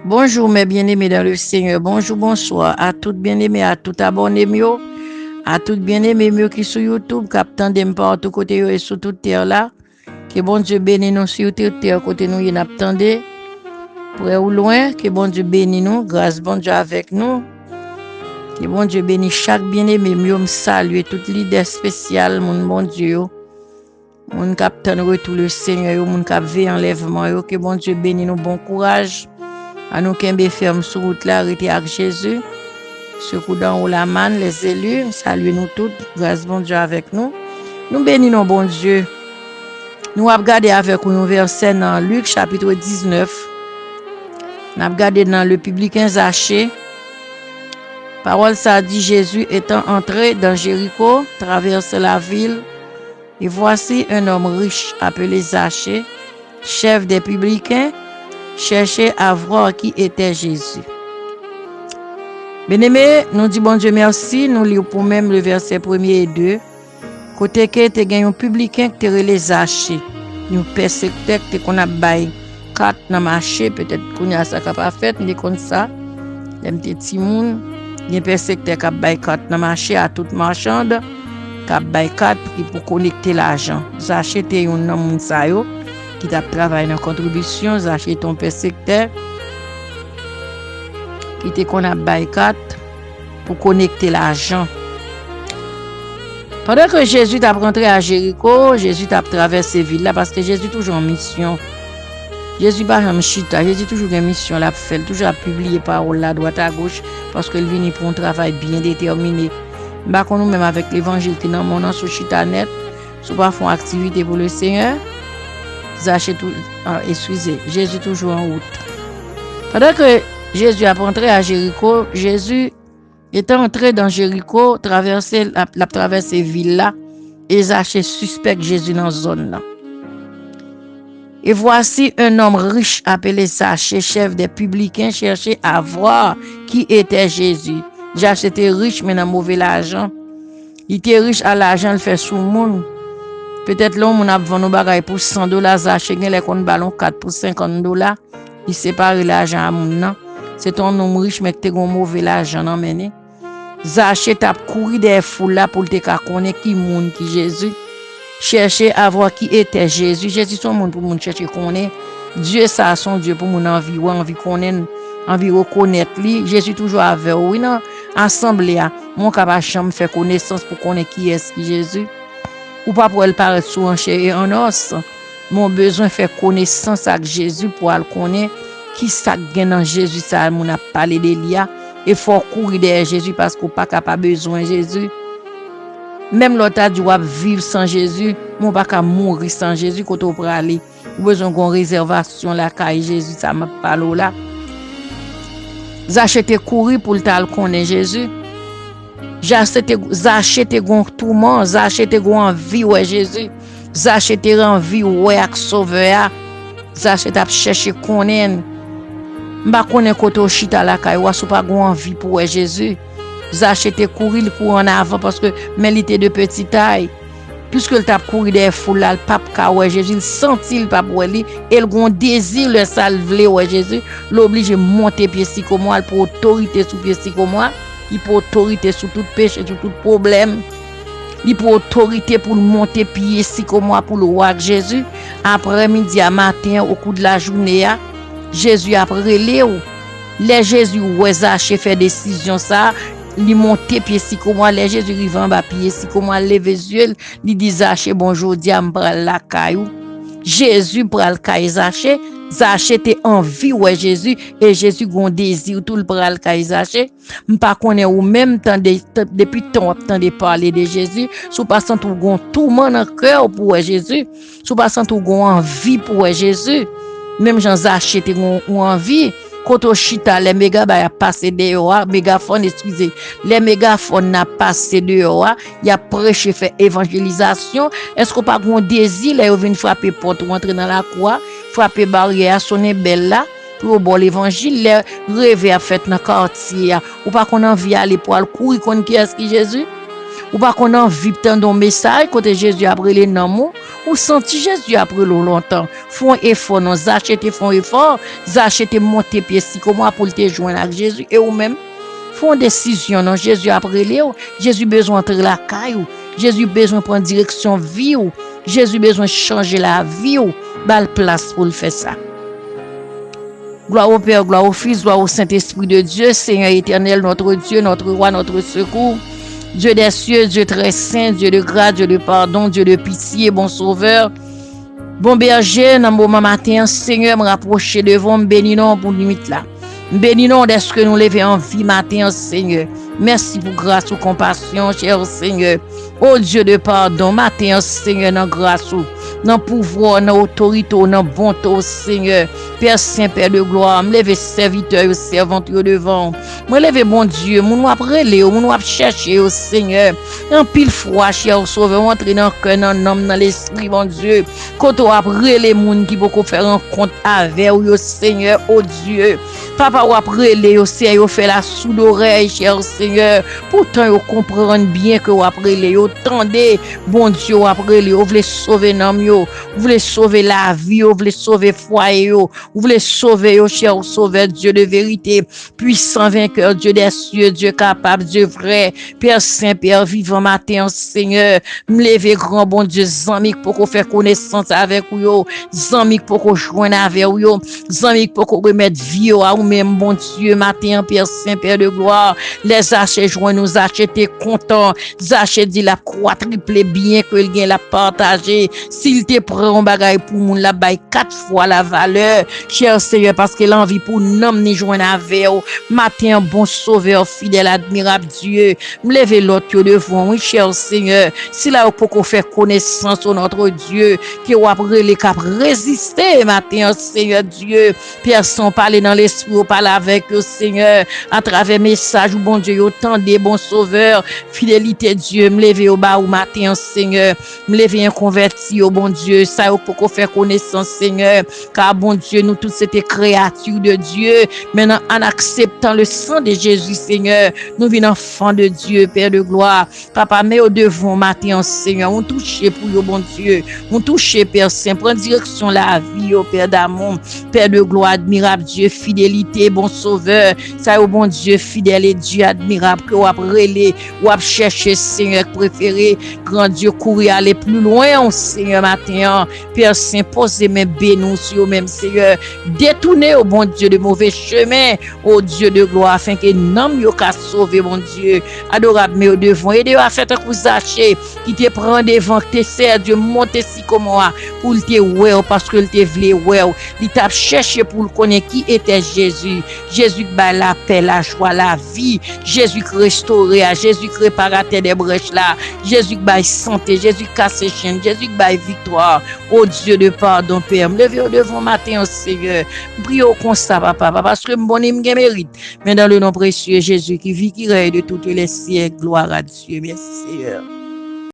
Bonjour mes bien-aimés dans le Seigneur. Bonjour, bonsoir à toutes bien-aimés, à tout abonnés mio, à toutes bien-aimés mio qui sur YouTube, captant dem partout côté yo et sur toute terre là. Que bon Dieu bénisse nous sur toute terre côté nous y n'attendez. Près ou loin, que bon Dieu bénisse nous, grâce bon Dieu avec nous. Que bon Dieu bénisse chaque bien-aimé mio, me salue toute leader spécial mon bon Dieu. Mon capitaine retour le Seigneur, mon cap veille enlèvement yo, que bon Dieu bénisse nous bon courage. À nous kembe ferme sur route là, arrêter avec Jésus. Secours dans la manne, les élus, saluez nous toutes, grâce bon Dieu avec nous. Nous bénissons bon Dieu. Nous avons regardé avec un verset dans Luc chapitre 19. Nous avons regardé dans le publicain Zachée. Parole ça dit Jésus étant entré dans Jéricho, traverse la ville, et voici un homme riche appelé Zachée, chef des publicains, cherchait à voir qui était Jésus. Bien-aimé, nous disons bon Dieu merci, nous lisons pour même le verset 1er et 2. Côté que tu as un publicain qui te les Zachée, nous persécuteur qui qu'on a bail 4 dans marché, peut-être qu'on a ça qui pas fait, mais comme ça, les petits moun, les persécuteur qui a bail 4 dans marché à toute marchande, qui a bail 4 pour connecter l'argent. Zachée était un homme ça yo qui t'a travaillé dans contribution, Zachée ton persécuteur qui te qu'on a bail 4 pour connecter l'argent. Pendant que Jésus t'a rentré à Jéricho, Jésus t'a traversé ville là parce que Jésus toujours en mission. Jésus pas jamais chita, Jésus toujours en mission là fait, toujours à publier parole là droite à gauche parce qu'il vient pour un travail bien déterminé. Bah qu'on nous même avec l'évangile qui dans mon sur chita net, sous pas font activité pour le Seigneur. Zachée tout excusez, Jésus toujours en route. Pendant que Jésus a rentré à Jéricho, Jésus est entré dans Jéricho, la traversé ville là, et Zachée suspecte Jésus dans zone là. Et voici un homme riche appelé Zachée, chef des publicains, cherchait à voir qui était Jésus. Zachée était riche mais dans mauvais l'argent. Il était riche à l'argent, il fait sous le monde. Peut-être l'homme a vendu nos bagages pour $100, Zachée gagne les comptes ballon 4 pour $50. Il sépare l'argent à mon. C'est un homme riche mais qui a un mauvais l'argent emmené. Zachée t'a couru des foules là pour te connaître qui monde qui Jésus. Chercher à voir qui était Jésus. Jésus son monde pour monde chercher connaître. Dieu ça son Dieu pour mon envie connaître, envie reconnaître lui. Jésus toujours avec oui non assemblée mon capable chambre faire connaissance pour connaître qui est qui Jésus. Ou pas pour elle paraître sous en chair et en os. Mon besoin faire connaissance avec Jésus pour le connaître qui ça gagne dans Jésus ça mon a parlé d'Elia et faut courir derrière Jésus parce qu'on pas capable besoin Jésus. Même l'autre a dit vivre sans Jésus, mon pas capable mourir sans Jésus quand on peut aller. Besoin d'une réservation là caille Jésus ça m'a parlé là. Zachée te courir pour le connaître Jésus. Zachée te gon tourment, Zachée te gon envie ouais Jésus. Zachée te envie ouais avec sauveur. Zachée t'a chercher connaître. M'pa connaît côté chita la caille ou sou pas gon envie pour ouais Jésus. Zachée te courir pour en avant parce que mais il était de petite taille. Puisque il t'a couru des foules là, le pape ka ouais Jésus, il sentit le pape ouais lui et il gon désir le salver ouais Jésus, l'oblige monter pied sycomore pour autorité sous pied sycomore. Il pour autorité sur tout péché, sur tout problème. Il pour autorité pour monter pied sycomore pour le roi Jésus. Après-midi à matin au cours de la journée, Jésus a relé ou les Jésus ouais Zachée fait décision ça, li monter pied sycomore, les Jésus rive en bas pied sycomore lever yeux, li dit Zachée bonjour dia m'pral la caillou. Jésus pral caille Zachée. Zachée te envie ouais Jésus et Jésus gon désir tout le pral caille Zachée. M'pa connaît ou même temps depuis temps de parler de Jésus, sous passant tout gon tourment dans cœur pour Jésus, sous passant tout gon envie pour Jésus. Même Jean Zachée te gon envie. Quand on chita les mégaphone a passé dehors, mégaphone excusez, les mégaphones n'a passé dehors, il a prêché fait évangélisation. Est-ce qu'on pas un désir là vient frapper porte rentrer dans la cour, frapper barrière sonner belle là pour bon l'évangile, les rêver à fait dans quartier ou pas qu'on envie aller pour courir contre qui est-ce qui Jésus? Ou pas qu'on envie tendre un message côté Jésus après les noms Ou senti Jésus après longtemps. Font effort, non, Zachete font effort, Zachete monter pied si comment pour te joindre avec Jésus et ou même font décision, non, Jésus après Léo, Jésus besoin entrer la caille, Jésus besoin prendre direction vie ou, Jésus besoin changer la vie ou, bal place pour le faire ça. Gloire au Père, gloire au Fils, gloire au Saint-Esprit de Dieu, Seigneur éternel, notre Dieu, notre roi, notre secours. Dieu des cieux, Dieu très saint, Dieu de grâce, Dieu de pardon, Dieu de pitié, bon sauveur. Bon berger, dans le moment matin, Seigneur, me rapprocher devant, me bénissons pour limite là. Me bénissons dès ce que nous levons en vie matin, Seigneur. Merci pour grâce ou compassion, cher Seigneur. Oh Dieu de pardon, matin, Seigneur, dans grâce ou, dans pouvoir, dans autorité, dans bonté, Seigneur. Père Saint, Père de gloire, me lève serviteur, servante devant. Me lève bon Dieu, mon après les, mon chercher au Seigneur. En pile foi, cher Sauveur, entrer dans le cœur, dans l'âme, dans l'esprit, mon Dieu. Quand on après les gens qui peuvent faire un compte avec au Seigneur, oh Dieu. Papa, ou après les, Seigneur, fait la sous d'oreille, cher Seigneur. Pourtant, vous comprenez bien que vous après les, vous tendez, bon Dieu, après les, vous voulez sauver l'homme, vous voulez sauver la vie, vous voulez sauver foyer, vous voulez sauver, cher Sauveur, Dieu de vérité, puissant vainqueur, Dieu des cieux, Dieu capable, Dieu vrai, Père Saint, Père vivant matin, Seigneur, me lever grand, bon Dieu, zami pour qu'on faire connaissance avec vous, zami pour qu'on joigne avec vous, zami pour qu'on remette vie à vous-même, bon Dieu, matin, Père Saint, Père de gloire, les achets joints nous acheter content, achets dit la croix triple bien que il gagne la partager, s'il te prend un bagage pour moun la bail 4 fois la valeur, cher Seigneur, parce que l'envie pour nous ni joindre avec vous, matin, bon sauveur, fidèle, admirable Dieu, me lever l'autre devant, oui, cher Seigneur, si là pour qu'on fait connaissance de notre Dieu, qui ou après les cap résister, matin, Seigneur Dieu, personne parler dans l'esprit, ou parler avec le Seigneur, à travers message, bon Dieu, autant des bons sauveurs, fidélité Dieu, me lever au bas au matin, Seigneur, me lever un converti au bon Dieu, ça pour qu'on fait connaissance, Seigneur, car bon Dieu, nous tous c'était créatures de Dieu, maintenant en acceptant le sang de Jésus, Seigneur, nous venons enfants de Dieu, Père de gloire, Papa, mais au devant matin, Seigneur, on touche pour le bon Dieu, on touche Père Saint, prends direction la vie, au Père d'amour, Père de gloire, admirable Dieu, fidélité, bon sauveur, ça au bon Dieu, fidèle et Dieu admirable, que vous relé, ou chercher, Seigneur préféré, grand Dieu, courir, aller plus loin, Seigneur, matin, Père Saint, posez mes bénis sur même, Seigneur, détournez au bon Dieu de mauvais chemin, au Dieu de gloire, afin que n'homme yo ka sauver, mon Dieu, adorable, mais au devant, et Dieu a fait un coup zaché, qui te prend devant, que te sert, Dieu, monte si comme moi, pour te ouais, parce que te vle ouais, il t'a cherché pour le connaître qui était Jésus, Jésus qui bat la paix, la joie, la vie, Jésus qui restauré, Jésus qui réparateur des brèches là, Jésus qui bat santé, Jésus qui casse chaîne, Jésus qui bat victoire, oh Dieu de pardon, Père, me lever au devant matin, Seigneur, prie au constat, papa, parce que mon âme mérite, mais dans le nom précieux Jésus qui vit, qui règne de toutes les siècles, gloire à Dieu, merci Seigneur.